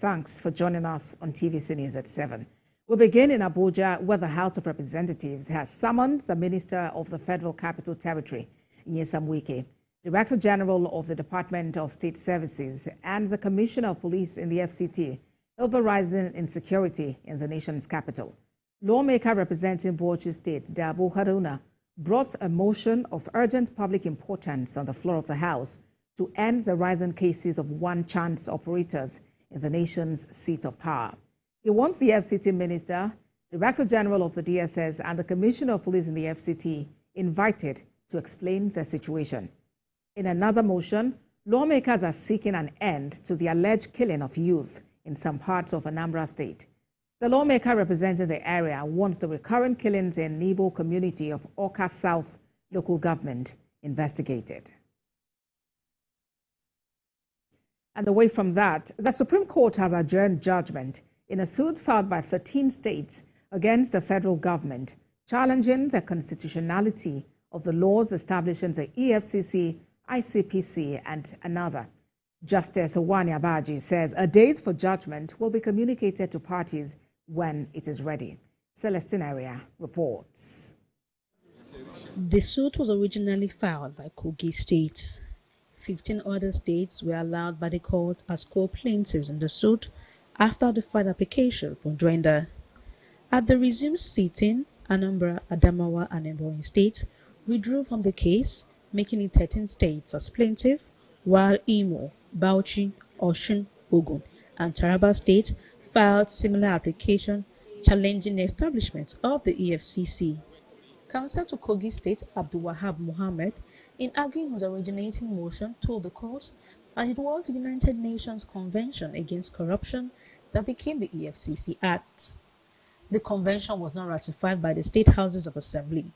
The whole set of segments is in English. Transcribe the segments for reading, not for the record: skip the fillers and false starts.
Thanks for joining us on TVC News at 7. We begin in Abuja, where the House of Representatives has summoned the Minister of the Federal Capital Territory, Nyesom Wike, Director General of the Department of State Services, and the Commissioner of Police in the FCT over rising insecurity in the nation's capital. Lawmaker representing Bauchi State, Dabo Haruna, brought a motion of urgent public importance on the floor of the House to end the rising cases of one-chance operators in the nation's seat of power. He wants the FCT Minister, Director General of the DSS, and the Commissioner of Police in the FCT invited to explain their situation. In another motion, lawmakers are seeking an end to the alleged killing of youth in some parts of Anambra State. The lawmaker representing the area wants the recurrent killings in Nibo community of Oka South local government investigated. And away from that, the Supreme Court has adjourned judgment in a suit filed by 13 states against the federal government, challenging the constitutionality of the laws establishing the EFCC, ICPC, and another. Justice Owani Abaji says a date for judgment will be communicated to parties when it is ready. Celestine Area reports. The suit was originally filed by Kogi State. 15 other states were allowed by the court as co-plaintiffs in the suit after the filed application for joinder. At the resumed sitting, Anambra, Adamawa, and Ebonyi states withdrew from the case, making it 13 states as plaintiff, while Imo, Bauchi, Osun, Ogun, and Taraba State filed similar application challenging the establishment of the EFCC. Counsel to Kogi State, Abdul Wahab Mohammed, in arguing his originating motion, told the court that it was the United Nations Convention Against Corruption that became the EFCC Act. The convention was not ratified by the state houses of assembly.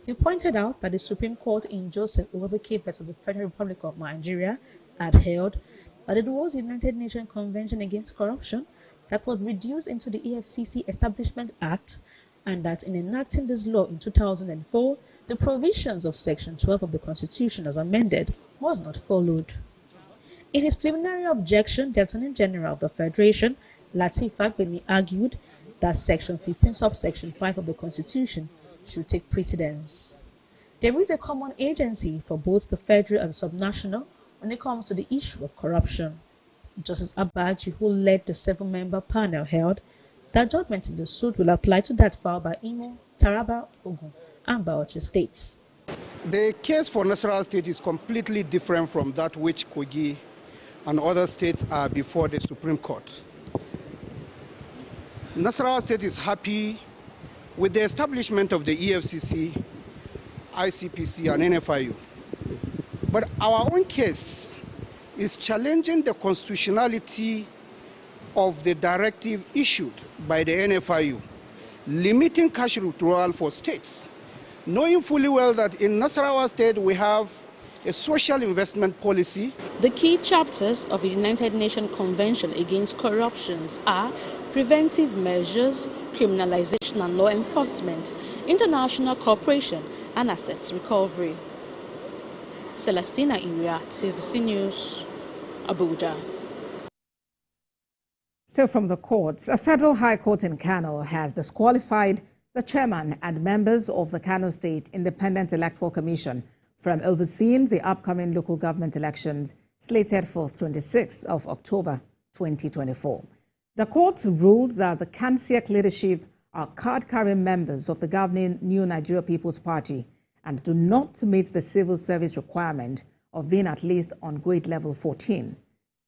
He pointed out that the Supreme Court in Joseph Obabeke versus the Federal Republic of Nigeria had held that it was the United Nations Convention Against Corruption that was reduced into the EFCC Establishment Act, and that in enacting this law in 2004, the provisions of Section 12 of the Constitution as amended was not followed. In his preliminary objection, the Attorney General of the Federation, Lateef Fagbemi, argued that Section 15 subsection 5 of the Constitution should take precedence. There is a common agency for both the federal and subnational when it comes to the issue of corruption. Justice Abaji, who led the 7-member panel, held that judgment in the suit will apply to that filed by Imo, Taraba, Ogun, and Bauchi states. The case for Nasarawa State is completely different from that which Kogi and other states are before the Supreme Court. Nasarawa State is happy with the establishment of the EFCC, ICPC, and NFIU. But our own case is challenging the constitutionality of the directive issued by the NFIU, limiting cash withdrawal for states, knowing fully well that in Nasarawa State we have a social investment policy. The key chapters of the United Nations Convention Against Corruption are preventive measures, criminalization and law enforcement, international cooperation, and assets recovery. Celestina Area, TVC News, Abuja. Still from the courts, a federal high court in Kano has disqualified the chairman and members of the Kano State Independent Electoral Commission from overseeing the upcoming local government elections slated for 26th of October 2024. The court ruled that the KANSEC leadership are card-carrying members of the governing New Nigeria People's Party and do not meet the civil service requirement of being at least on grade level 14.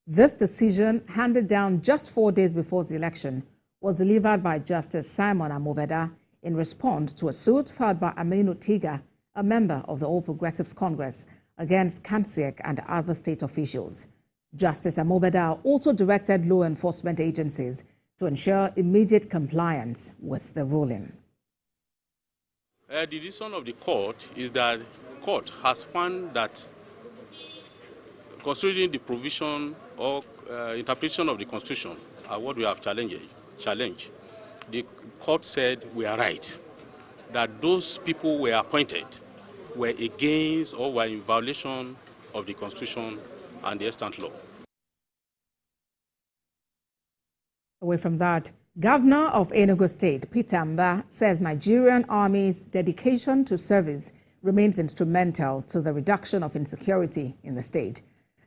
This decision, handed down just 4 days before the election, was delivered by Justice Simon Amobeda in response to a suit filed by Aminu Tiga, a member of the All Progressives Congress, against KANSEC and other state officials. Justice Amobeda also directed law enforcement agencies to ensure immediate compliance with the ruling. The decision of the court is that the court has found that considering the provision or interpretation of the Constitution, what we have challenged, the court said we are right, that those people were appointed were against or were in violation of the Constitution and the extant law. Away from that, Governor of Enugu State, Peter Mbah, says Nigerian Army's dedication to service remains instrumental to the reduction of insecurity in the state.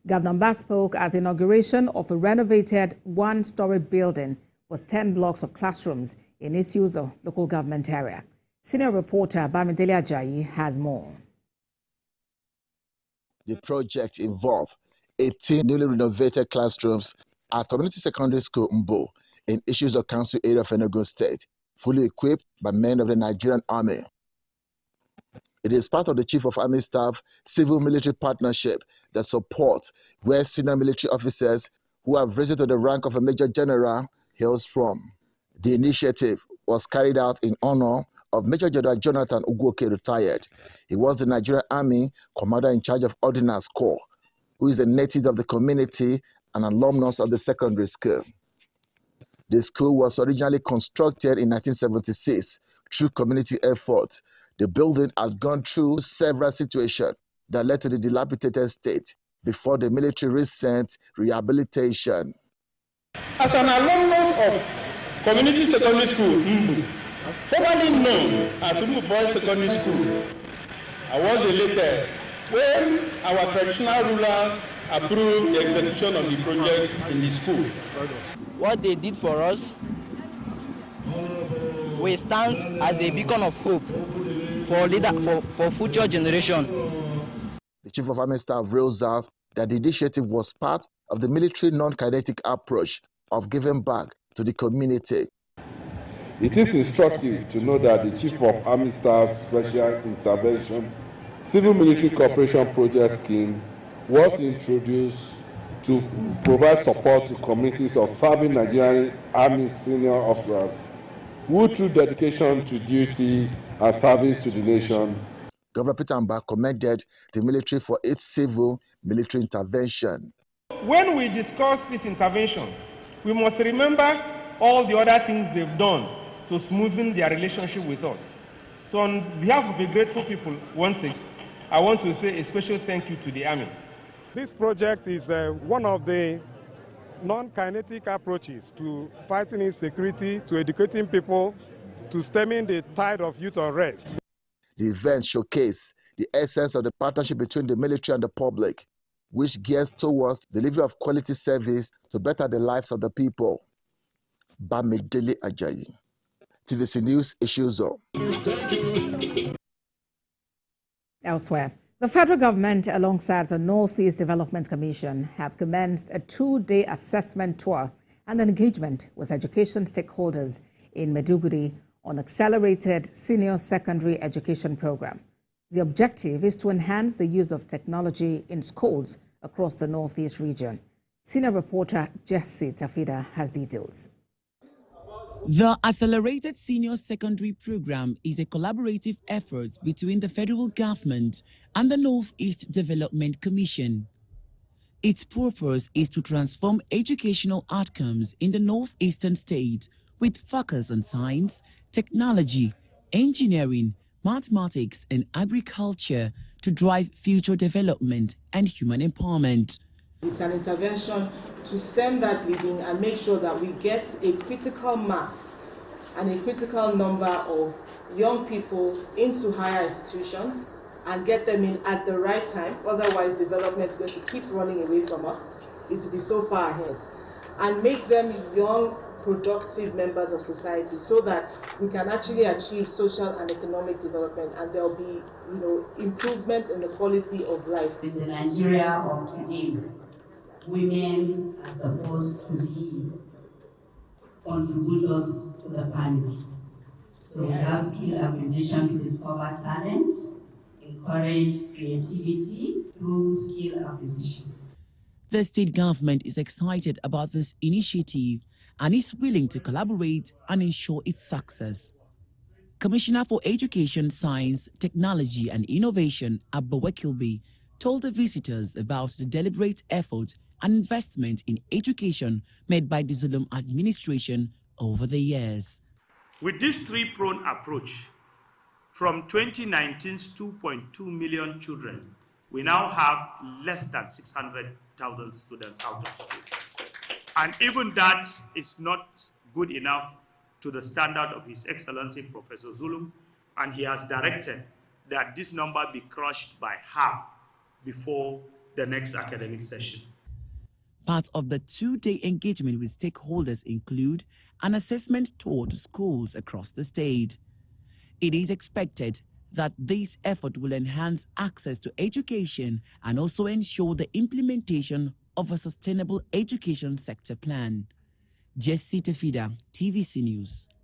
Governor Mbah spoke at the inauguration of a renovated one-story building with 10 blocks of classrooms in Isiuzo local government area. Senior reporter Bamidele Ajayi has more. The project involved 18 newly renovated classrooms at Community Secondary School Mbah in Isiuzo Council area of Enugu State, fully equipped by men of the Nigerian Army. It is part of the Chief of Army Staff Civil-Military Partnership that support where senior military officers who have risen to the rank of a Major General hails from. The initiative was carried out in honor of Major General Jonathan Ugwoke, retired. He was the Nigerian Army Commander in charge of Ordnance Corps, who is a native of the community and alumnus of the secondary school. The school was originally constructed in 1976 through community effort. The building had gone through several situations that led to the dilapidated state before the military recent rehabilitation. As an alumnus of Community Secondary School Mbah, formerly known as Mbah Boys Secondary School, I was elated when our traditional rulers approved the execution of the project in the school. What they did for us, we stand as a beacon of hope for future generation. The Chief of Army Staff rails out that the initiative was part of the military non-kinetic approach of giving back to the community. It is instructive to know that the Chief of Army Staff Special Intervention Civil Military Cooperation Project Scheme was introduced to provide support to communities of serving Nigerian Army senior officers who, through dedication to duty and service to the nation. Governor Peter Mbah commended the military for its civil military intervention. When we discuss this intervention, we must remember all the other things they've done to smoothen their relationship with us. So on behalf of the grateful people, once again, I want to say a special thank you to the Army. This project is one of the non-kinetic approaches to fighting insecurity, to educating people, to stemming the tide of youth unrest. The event showcased the essence of the partnership between the military and the public, which gears towards delivery of quality service to better the lives of the people. Bamidele Ajayi, TVC News, Isiuzo. Elsewhere, the federal government, alongside the Northeast Development Commission, have commenced a 2-day assessment tour and engagement with education stakeholders in Maiduguri on accelerated senior secondary education program. The objective is to enhance the use of technology in schools across the Northeast region. Senior reporter Jesse Tafida has details. The Accelerated Senior Secondary Program is a collaborative effort between the federal government and the Northeast Development Commission. Its purpose is to transform educational outcomes in the northeastern state with focus on science, technology, engineering, mathematics, and agriculture to drive future development and human empowerment. It's an intervention to stem that bleeding and make sure that we get a critical mass and a critical number of young people into higher institutions and get them in at the right time. Otherwise, development is going to keep running away from us. It will be so far ahead. And make them young, productive members of society so that we can actually achieve social and economic development, and there will be, improvement in the quality of life. In the Nigeria of today, women are supposed to be contributors to the family. So we have skill acquisition to discover talent, encourage creativity through skill acquisition. The state government is excited about this initiative and is willing to collaborate and ensure its success. Commissioner for Education, Science, Technology and Innovation, Abba Wekilby, told the visitors about the deliberate effort and investment in education made by the Zulum administration over the years. With this three-pronged approach, from 2019's 2.2 million children, we now have less than 600,000 students out of school. And even that is not good enough to the standard of His Excellency Professor Zulum, and he has directed that this number be crushed by half before the next academic session. Part of the two-day engagement with stakeholders include an assessment tour to schools across the state. It is expected that this effort will enhance access to education and also ensure the implementation of a sustainable education sector plan. Jessie Tefida, TVC News.